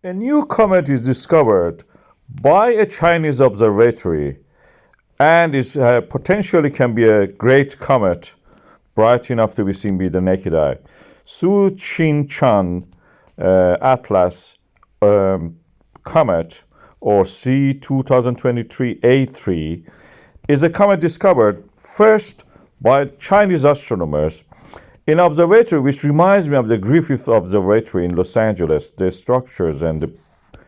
A new comet is discovered by a Chinese observatory and is potentially can be a great comet, bright enough to be seen with the naked eye. Tsuchinshan-ATLAS comet, or C 2023-A3, is a comet discovered first by Chinese astronomers in an observatory which reminds me of the Griffith Observatory in Los Angeles. The structures and the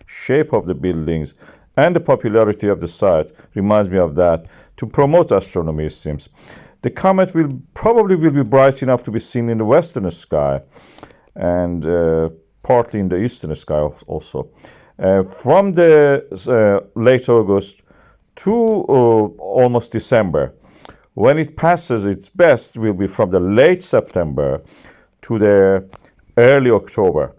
shape of the buildings and the popularity of the site reminds me of that, to promote astronomy, it seems. The comet will probably be bright enough to be seen in the western sky and partly in the eastern sky also. From the late August to almost December. When it passes its best will be from the late September to the early October.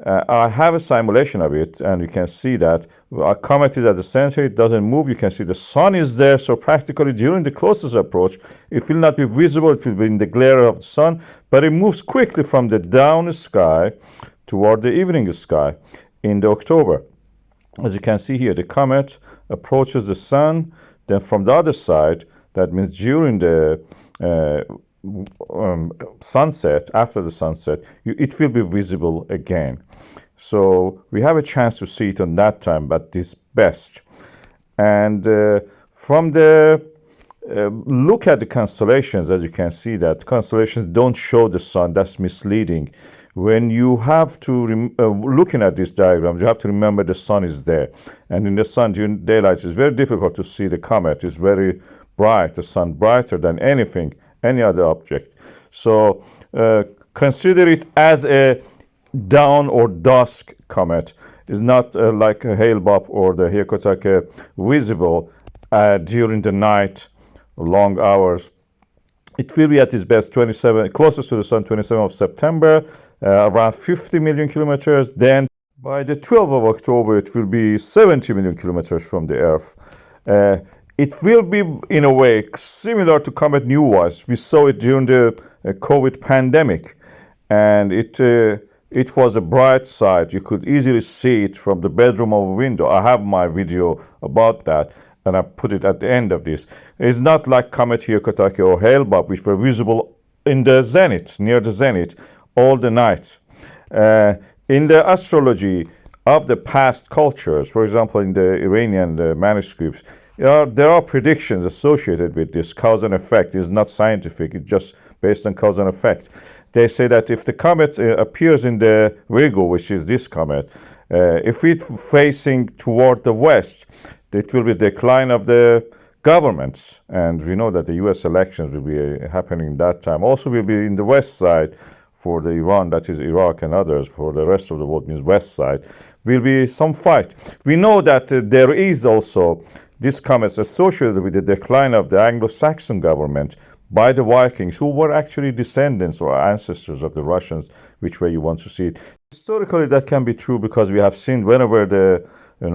I have a simulation of it, and you can see that a comet is at the center. It doesn't move. You can see the sun is there, so practically during the closest approach, it will not be visible. It will be in the glare of the sun, but it moves quickly from the down sky toward the evening sky in the October. As you can see here, the comet approaches the sun, then from the other side, that means during the sunset, after the sunset, it will be visible again. So we have a chance to see it on that time, but this best. And from the look at the constellations, as you can see that constellations don't show the sun. That's misleading. When you have to, looking at these diagrams, you have to remember the sun is there. And in the sun, during daylight, it's very difficult to see the comet. It's very bright, the sun brighter than anything, any other object. So consider it as a dawn or dusk comet. It's not like a Hale-Bopp or the Hyakutake visible during the night, long hours. It will be at its best closest to the sun, 27th of September, around 50 million kilometers. Then by the 12th of October, it will be 70 million kilometers from the Earth. It will be, in a way, similar to Comet Neowise. We saw it during the COVID pandemic, and it was a bright sight. You could easily see it from the bedroom of a window. I have my video about that, and I put it at the end of this. It's not like Comet Hyakutake or Hale-Bopp, which were visible in the zenith, near the zenith, all the night. In the astrology of the past cultures, for example, in the Iranian manuscripts, there are predictions associated with this. Cause and effect is not scientific. It's just based on cause and effect. They say that if the comet appears in the Virgo, which is this comet, if it's facing toward the west, it will be decline of the governments. And we know that the U.S. elections will be happening that time. Also will be in the west side for the Iran, that is Iraq and others. For the rest of the world means west side. Will be some fight. We know that there is also this comet associated with the decline of the Anglo-Saxon government by the Vikings, who were actually descendants or ancestors of the Russians, which way you want to see it. Historically, that can be true because we have seen whenever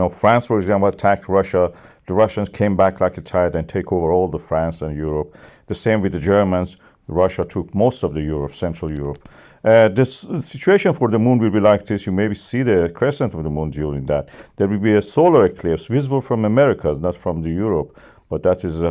France, for example, attacked Russia, the Russians came back like a tide and take over all the France and Europe. The same with the Germans. Russia took most of the Europe, Central Europe. This situation for the moon will be like this. You maybe see the crescent of the moon during that. There will be a solar eclipse visible from Americas, not from the Europe, but that is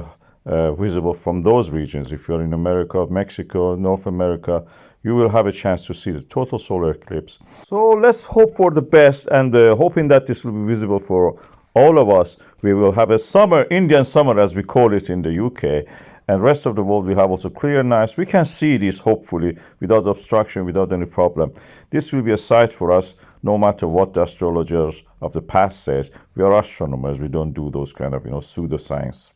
visible from those regions. If you're in America, Mexico, North America, you will have a chance to see the total solar eclipse. So let's hope for the best, and hoping that this will be visible for all of us. We will have a summer, Indian summer as we call it in the UK, and rest of the world will have also clear nights. We can see this hopefully without obstruction, without any problem. This will be a sight for us, no matter what the astrologers of the past says. We are astronomers. We don't do those kind of pseudoscience.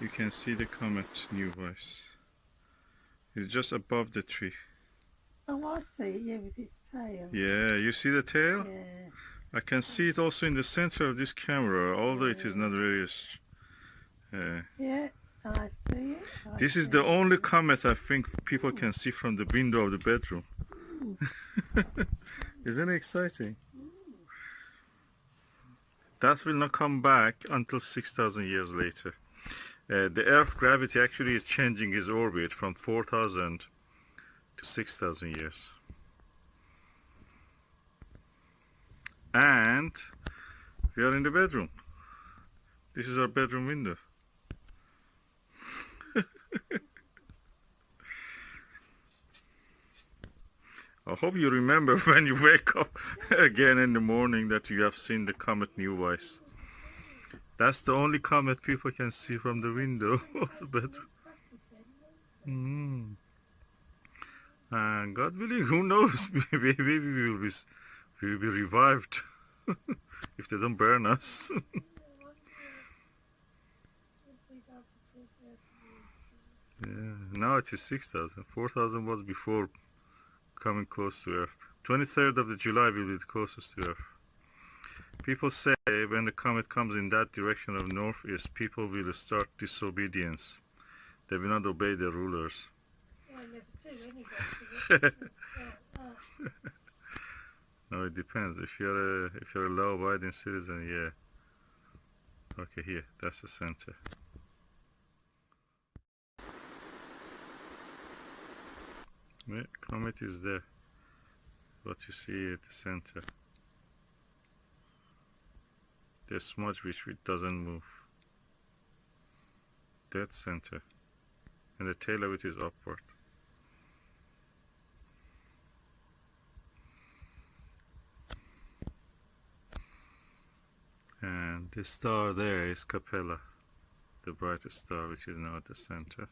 You can see the comet Neowise. It's just above the tree. Oh, I see it, yeah, with its tail. Yeah, you see the tail? Yeah. I can see it also in the center of this camera, although it is not very... Yeah, I see it. This is the only comet I think people can see from the window of the bedroom. Isn't it exciting? That will not come back until 6,000 years later. The Earth gravity actually is changing its orbit from 4,000 to 6,000 years. And we are in the bedroom. This is our bedroom window. I hope you remember when you wake up again in the morning that you have seen the comet Neowise. That's the only comet people can see from the window of the bedroom. And God willing, who knows? Maybe we will be revived if they don't burn us. Yeah, now it is 6,000. 4,000 was before coming close to Earth. 23rd of the July will be the closest to Earth. People say when the comet comes in that direction of northeast, people will start disobedience. They will not obey their rulers. No, it depends. If you're a law-abiding citizen, yeah. Okay, here, that's the center. Yeah, comet is there. What you see at the center. The smudge which doesn't move. Dead center. And the tail of it is upward. And the star there is Capella, the brightest star which is now at the center.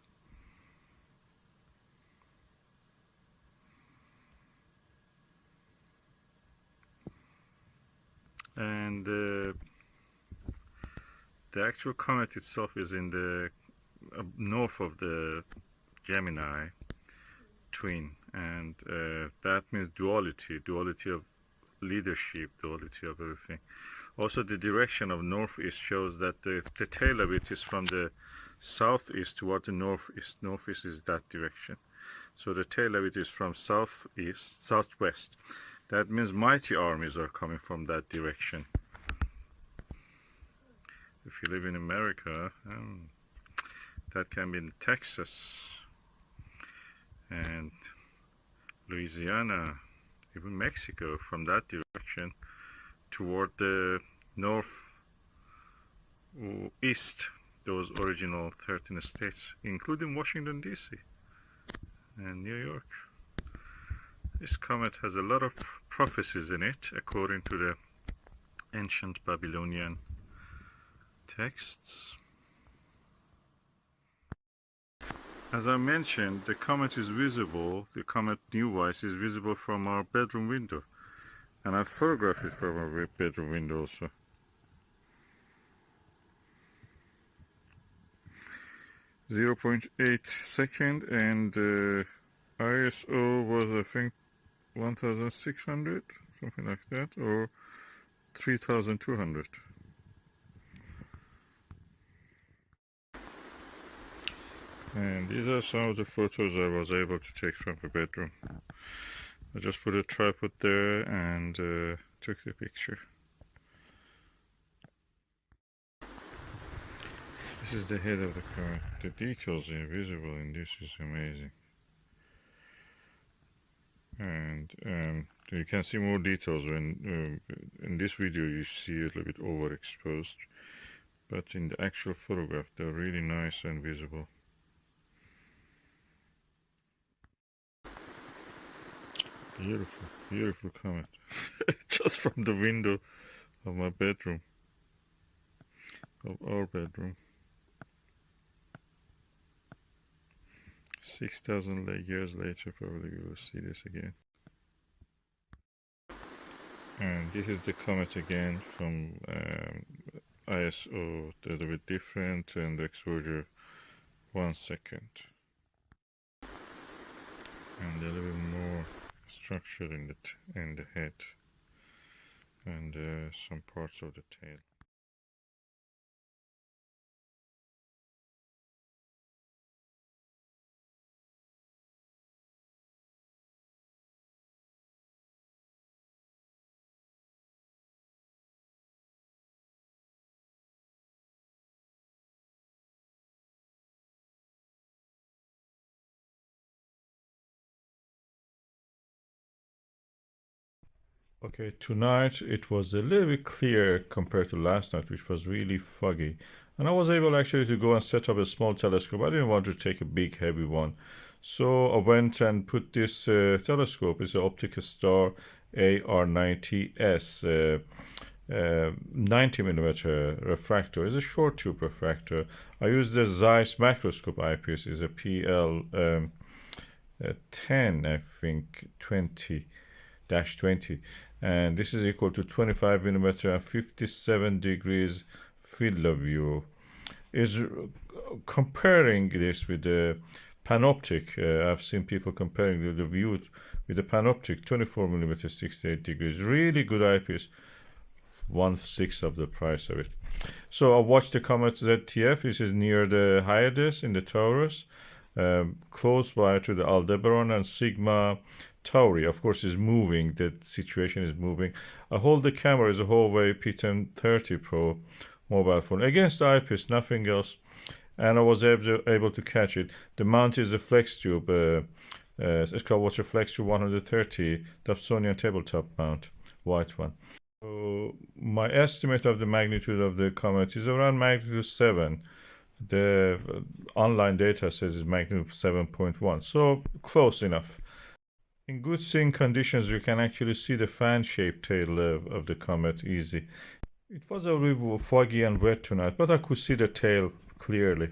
And the actual comet itself is in the north of the Gemini twin, and that means duality of leadership, duality of everything. Also, the direction of northeast shows that the tail of it is from the southeast toward the northeast. Northeast is that direction. So the tail of it is from southwest. That means mighty armies are coming from that direction. If you live in America, that can be in Texas and Louisiana, even Mexico, from that direction toward the northeast, those original 13 states, including Washington, D.C. and New York. This comet has a lot of prophecies in it, according to the ancient Babylonian texts. As I mentioned, the comet is visible, the comet Neowise is visible from our bedroom window. And I photographed it from our bedroom window also. .8 second, and ISO was, I think, 1,600, something like that, or 3,200. And these are some of the photos I was able to take from the bedroom. I just put a tripod there and took the picture. This is the head of the comet. The details are visible in this is amazing. And you can see more details when in this video you see it a little bit overexposed, but in the actual photograph they're really nice and visible. Beautiful, beautiful comet. Just from the window of my bedroom, of our bedroom. 6,000 years later, probably we will see this again. And this is the comet again from ISO, a little bit different, and exposure 1 second. And a little bit more structure in the head and some parts of the tail. Okay, tonight it was a little bit clear compared to last night, which was really foggy. And I was able actually to go and set up a small telescope. I didn't want to take a big, heavy one. So I went and put this telescope. It's an optical star AR90S, 90 millimeter refractor. It's a short tube refractor. I used the Zeiss macroscope eyepiece. It's a PL 10, I think, 20-20, and this is equal to 25 millimeter and 57 degrees field of view. Is comparing this with the panoptic. I've seen people comparing the view with the panoptic, 24 millimeter, 68 degrees. Really good eyepiece. 1/6 of the price of it. So I watched the Comet ZTF. This is near the Hyades in the Taurus, close by to the Aldebaran and Sigma Tauri. Of course, is moving. The situation is moving. I hold the camera as a Huawei P1030 Pro mobile phone against the eyepiece, nothing else, and I was able to catch it. The mount is a flex tube. It's called a flex tube 130 Dobsonian tabletop mount, white one. So my estimate of the magnitude of the comet is around magnitude 7. The online data says it's magnitude 7.1, so close enough. In good seeing conditions, you can actually see the fan-shaped tail of the comet easy. It was a little foggy and wet tonight, but I could see the tail clearly.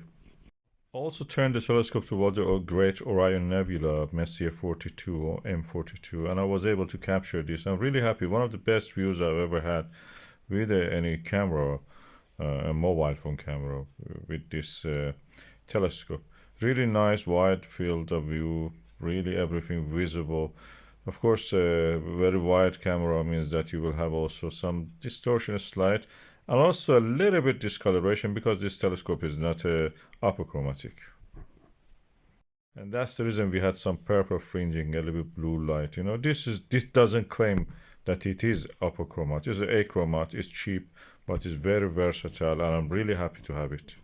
I also turned the telescope toward the Great Orion Nebula, Messier 42 or M42, and I was able to capture this. I'm really happy. One of the best views I've ever had with any camera, a mobile phone camera, with this telescope. Really nice wide field of view, really everything visible. Of course, a very wide camera means that you will have also some distortion slight, and also a little bit discoloration because this telescope is not apochromatic. And that's the reason we had some purple fringing, a little bit blue light. You know, this doesn't claim that it is apochromat. It's an achromat. It's cheap, but it's very versatile, and I'm really happy to have it.